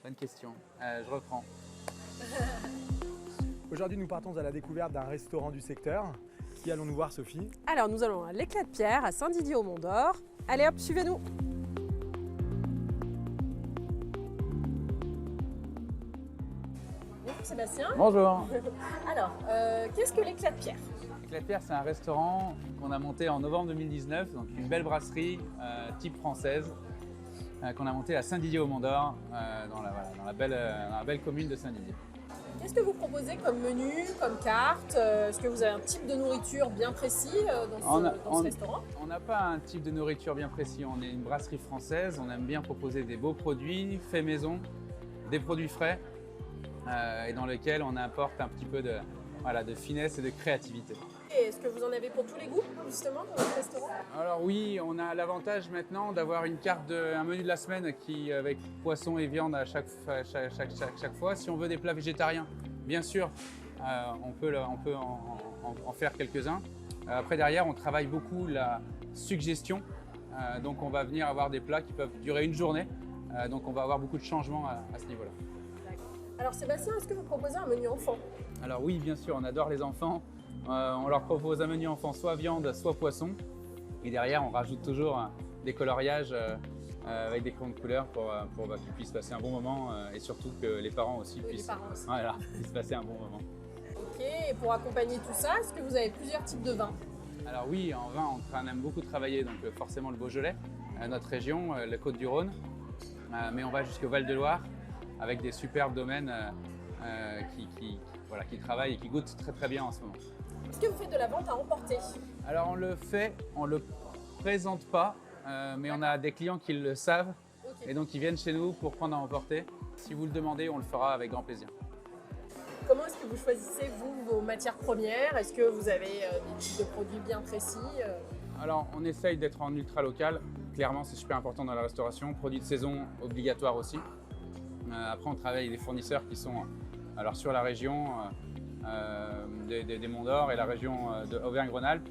Bonne question. Je reprends. Aujourd'hui, nous partons à la découverte d'un restaurant du secteur. Qui allons-nous voir, Sophie? Alors, nous allons à l'Éclat de Pierre, à Saint-Didier-au-Mont-d'Or. Allez hop, suivez-nous. Bonjour Sébastien. Bonjour. Alors, qu'est-ce que l'Éclat de Pierre? L'Éclat de Pierre, c'est un restaurant qu'on a monté en novembre 2019, donc une belle brasserie type française qu'on a monté à Saint-Didier-au-Mont-d'Or, dans la belle commune de Saint-Didier. Qu'est-ce que vous proposez comme menu, comme carte? Est-ce que vous avez un type de nourriture bien précis dans ce restaurant? On n'a pas un type de nourriture bien précis. On est une brasserie française. On aime bien proposer des beaux produits faits maison, des produits frais et dans lesquels on apporte un petit peu de finesse et de créativité. Et est-ce que vous en avez pour tous les goûts, justement, dans votre restaurant? Alors oui, on a l'avantage maintenant d'avoir une carte, un menu de la semaine avec poisson et viande à chaque fois. Si on veut des plats végétariens, bien sûr, on peut en faire quelques-uns. Après, derrière, on travaille beaucoup la suggestion. Donc on va venir avoir des plats qui peuvent durer une journée. Donc on va avoir beaucoup de changements à ce niveau-là. Alors Sébastien, est-ce que vous proposez un menu enfant? Alors oui, bien sûr, on adore les enfants. On leur propose un menu enfant, soit viande, soit poisson. Et derrière, on rajoute toujours des coloriages avec des crayons de couleur pour qu'ils puissent passer un bon moment et surtout que les parents aussi puissent passer un bon moment. Ok, et pour accompagner tout ça, est-ce que vous avez plusieurs types de vins? Alors oui, en vin, on aime beaucoup travailler, donc forcément le Beaujolais, notre région, la Côte-du-Rhône. Mais on va jusqu'au Val-de-Loire avec des superbes domaines qui travaillent et qui goûtent très très bien en ce moment. Est-ce que vous faites de la vente à emporter? Alors on le fait, on ne le présente pas, mais on a des clients qui le savent et donc ils viennent chez nous pour prendre à emporter. Si vous le demandez, on le fera avec grand plaisir. Comment est-ce que vous choisissez, vous, vos matières premières? Est-ce que vous avez des types de produits bien précis? Alors on essaye d'être en ultra local, clairement c'est super important dans la restauration, produits de saison obligatoire aussi. Après on travaille avec des fournisseurs qui sont alors, sur la région des Monts d'Or et la région de Auvergne-Rhône-Alpes.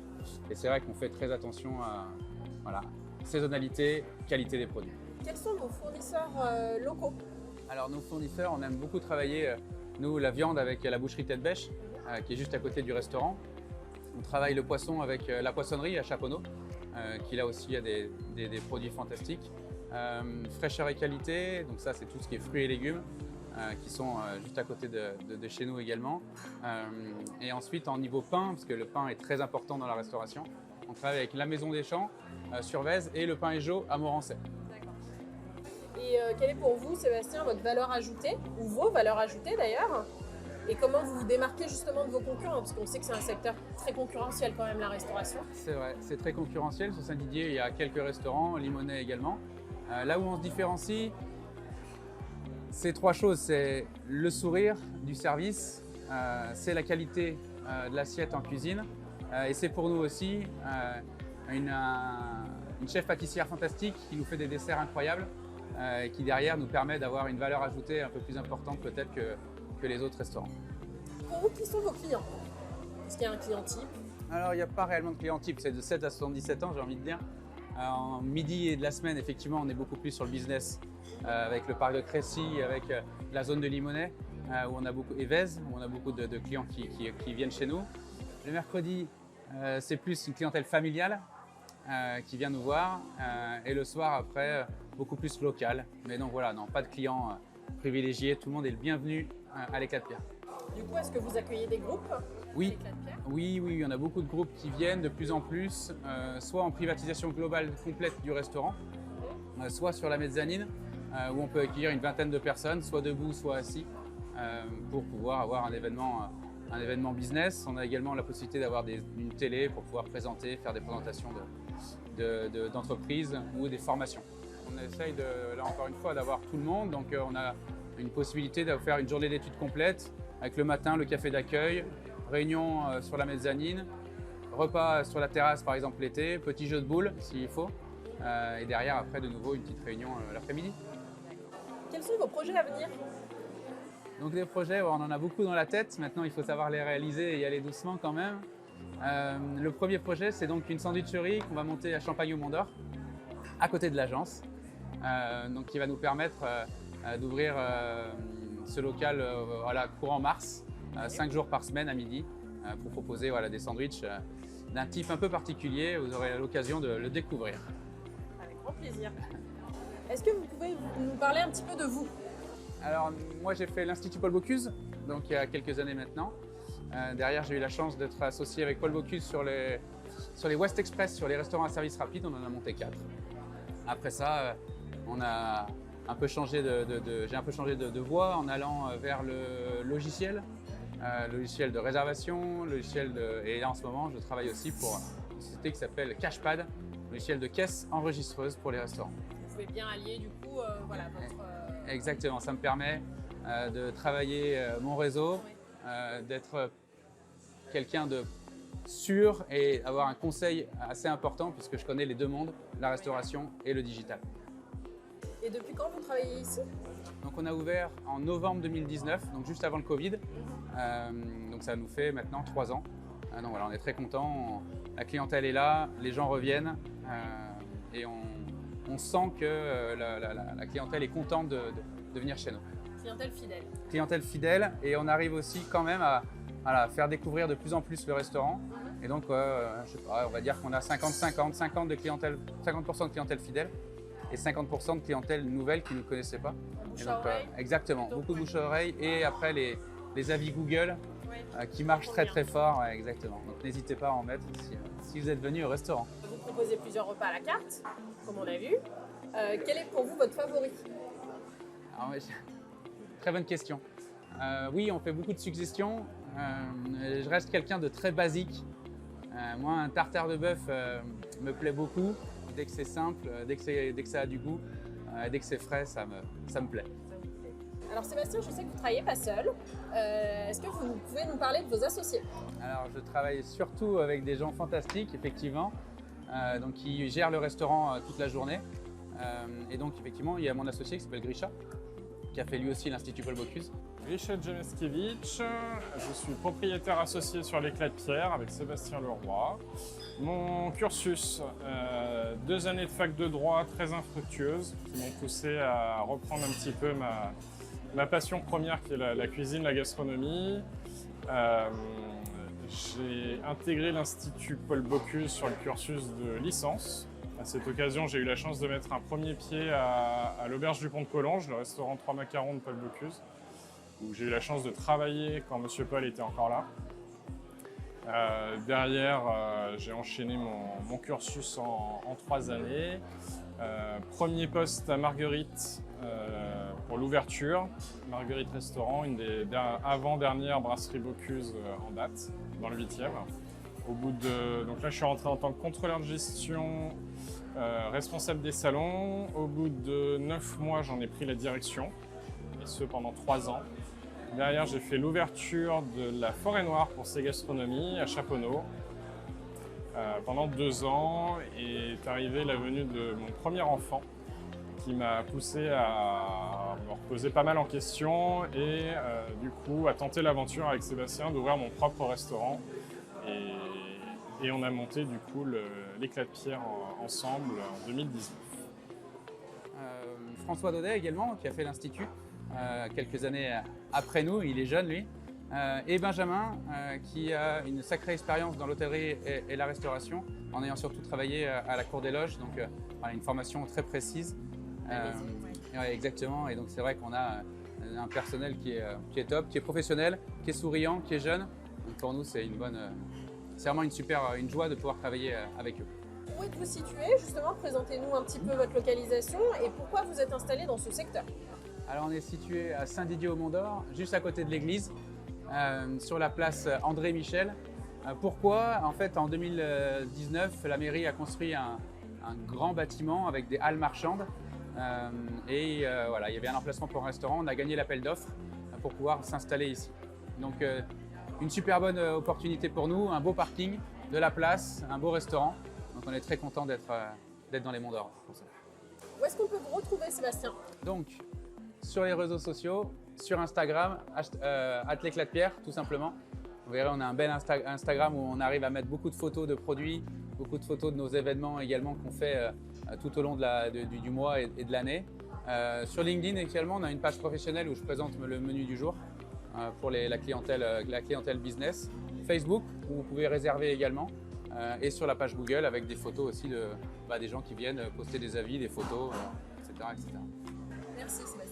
Et c'est vrai qu'on fait très attention à saisonnalité, qualité des produits. Quels sont vos fournisseurs locaux? Alors nos fournisseurs, on aime beaucoup travailler, nous, la viande avec la boucherie Tête Bêche, qui est juste à côté du restaurant. On travaille le poisson avec la poissonnerie à Chaponneau, qui là aussi a des produits fantastiques. Fraîcheur et qualité, donc ça c'est tout ce qui est fruits et légumes. Qui sont juste à côté de chez nous également. Et ensuite, en niveau pain, parce que le pain est très important dans la restauration, on travaille avec la Maison des Champs sur Vèze et le pain Ejo à Morancet. D'accord. Et quelle est pour vous, Sébastien, votre valeur ajoutée, ou vos valeurs ajoutées d'ailleurs? Et comment vous vous démarquez justement de vos concurrents? Parce qu'on sait que c'est un secteur très concurrentiel quand même, la restauration. C'est vrai, c'est très concurrentiel. Sur Saint-Didier, il y a quelques restaurants, Limonest également. Là où on se différencie, c'est trois choses, c'est le sourire du service, c'est la qualité de l'assiette en cuisine et c'est pour nous aussi une chef pâtissière fantastique qui nous fait des desserts incroyables et qui derrière nous permet d'avoir une valeur ajoutée un peu plus importante peut-être que les autres restaurants. Pour vous, qui sont vos clients? Est-ce qu'il y a un client type? Alors il n'y a pas réellement de client type, c'est de 7 à 77 ans j'ai envie de dire. En midi et de la semaine, effectivement, on est beaucoup plus sur le business avec le parc de Crécy, avec la zone de Limonest où on a beaucoup, et Vèze, où on a beaucoup de clients qui viennent chez nous. Le mercredi, c'est plus une clientèle familiale qui vient nous voir et le soir, après, beaucoup plus local. Mais donc voilà, non, pas de clients privilégiés, tout le monde est le bienvenu à l'Éclat de Pierre. Du coup, est-ce que vous accueillez des groupes? Oui. Oui, on a beaucoup de groupes qui viennent de plus en plus, soit en privatisation globale complète du restaurant, soit sur la mezzanine, où on peut accueillir une vingtaine de personnes, soit debout, soit assis, pour pouvoir avoir un événement business. On a également la possibilité d'avoir une télé pour pouvoir présenter, faire des présentations d'entreprises ou des formations. On essaye, là encore une fois, d'avoir tout le monde, donc on a une possibilité de faire une journée d'études complète, avec le matin, le café d'accueil, réunion sur la mezzanine, repas sur la terrasse par exemple l'été, petit jeu de boules s'il faut, et derrière après de nouveau une petite réunion l'après-midi. Quels sont vos projets à venir? Donc des projets, on en a beaucoup dans la tête, maintenant il faut savoir les réaliser et y aller doucement quand même. Le premier projet c'est donc une sandwicherie qu'on va monter à Champagne-au-Mont-d'Or, à côté de l'agence, donc qui va nous permettre d'ouvrir ce local voilà, courant mars, 5 jours par semaine à midi, pour proposer voilà, des sandwichs d'un type un peu particulier. Vous aurez l'occasion de le découvrir. Avec grand plaisir. Est-ce que vous pouvez nous parler un petit peu de vous? Alors, moi, j'ai fait l'Institut Paul Bocuse, donc il y a quelques années maintenant. Derrière, j'ai eu la chance d'être associé avec Paul Bocuse sur les West Express, sur les restaurants à service rapide. On en a monté 4. Après ça, on a un peu changé j'ai un peu changé de voie en allant vers le logiciel de réservation, et là, en ce moment, je travaille aussi pour une société qui s'appelle Cashpad, logiciel de caisse enregistreuse pour les restaurants. Vous pouvez bien allier du coup voilà, votre… Exactement, ça me permet de travailler mon réseau, d'être quelqu'un de sûr et avoir un conseil assez important puisque je connais les deux mondes, la restauration et le digital. Et depuis quand vous travaillez ici? Donc on a ouvert en novembre 2019, donc juste avant le Covid. Donc ça nous fait maintenant 3 ans. Donc voilà, on est très contents, la clientèle est là, les gens reviennent et on sent que la clientèle est contente de venir chez nous. Clientèle fidèle. Clientèle fidèle, et on arrive aussi quand même à faire découvrir de plus en plus le restaurant. Et donc, je sais pas, on va dire qu'on a 50% de clientèle fidèle et 50% de clientèle nouvelle qui ne nous connaissait pas. Bouche à oreille. Exactement, Donc, beaucoup de bouche à oreille, et après les avis Google qui marchent très fort. Ouais, exactement. Donc n'hésitez pas à en mettre si vous êtes venu au restaurant. Vous proposez plusieurs repas à la carte, comme on a vu. Quel est pour vous votre favori? Alors, très bonne question. Oui, on fait beaucoup de suggestions. Je reste quelqu'un de très basique. Moi, un tartare de bœuf me plaît beaucoup. Dès que c'est simple, dès que ça a du goût, dès que c'est frais, ça me plaît. Alors Sébastien, je sais que vous ne travaillez pas seul. Est-ce que vous pouvez nous parler de vos associés? Alors, je travaille surtout avec des gens fantastiques, effectivement, donc qui gèrent le restaurant toute la journée. Et donc, effectivement, il y a mon associé qui s'appelle Grisha, qui a fait lui aussi l'Institut Paul Bocuse. Grisha Jameskiewicz, je suis propriétaire associé sur l'Éclat de Pierre avec Sébastien Leroy. Mon cursus, 2 années de fac de droit très infructueuses qui m'ont poussé à reprendre un petit peu ma passion première qui est la cuisine, la gastronomie. J'ai intégré l'Institut Paul Bocuse sur le cursus de licence. À cette occasion, j'ai eu la chance de mettre un premier pied à l'Auberge du Pont de Collonges, le restaurant 3 Macarons de Paul Bocuse, où j'ai eu la chance de travailler quand M. Paul était encore là. Derrière, j'ai enchaîné mon cursus en 3 années. Premier poste à Marguerite pour l'ouverture. Marguerite Restaurant, une des avant-dernières brasseries Bocuse en date, dans le 8e. Donc là, je suis rentré en tant que contrôleur de gestion, responsable des salons. Au bout de 9 mois, j'en ai pris la direction, et ce pendant 3 ans. Derrière, j'ai fait l'ouverture de la Forêt Noire pour ses gastronomies à Chaponneau pendant 2 ans, et est arrivée la venue de mon premier enfant qui m'a poussé à me reposer pas mal en question et du coup à tenter l'aventure avec Sébastien d'ouvrir mon propre restaurant. Et on a monté du coup l'Éclat de Pierre ensemble en 2019. François Daudet également, qui a fait l'Institut quelques années après nous, il est jeune lui. Et Benjamin, qui a une sacrée expérience dans l'hôtellerie et la restauration, en ayant surtout travaillé à la Cour des Loges, donc une formation très précise. Ouais, exactement, et donc c'est vrai qu'on a un personnel qui est top, qui est professionnel, qui est souriant, qui est jeune. Donc pour nous, c'est vraiment une joie de pouvoir travailler avec eux. Où êtes-vous situé? Justement, présentez-nous un petit peu votre localisation et pourquoi vous êtes installé dans ce secteur. Alors on est situé à Saint-Didier-au-Mont-d'Or, juste à côté de l'église, sur la place André Michel. Pourquoi? En fait, en 2019, la mairie a construit un grand bâtiment avec des halles marchandes. Voilà, il y avait un emplacement pour un restaurant. On a gagné l'appel d'offres pour pouvoir s'installer ici. Donc une super bonne opportunité pour nous, un beau parking, de la place, un beau restaurant. Donc on est très content d'être dans les Monts d'Or. Où est-ce qu'on peut vous retrouver, Sébastien? Donc sur les réseaux sociaux, sur Instagram, @l'Éclat de Pierre, tout simplement. Vous verrez, on a un bel Instagram où on arrive à mettre beaucoup de photos de produits, beaucoup de photos de nos événements également qu'on fait tout au long du mois et de l'année. Sur LinkedIn également, on a une page professionnelle où je présente le menu du jour pour la clientèle business. Facebook, où vous pouvez réserver également. Et sur la page Google avec des photos aussi des gens qui viennent poster des avis, des photos, etc. Merci Sébastien.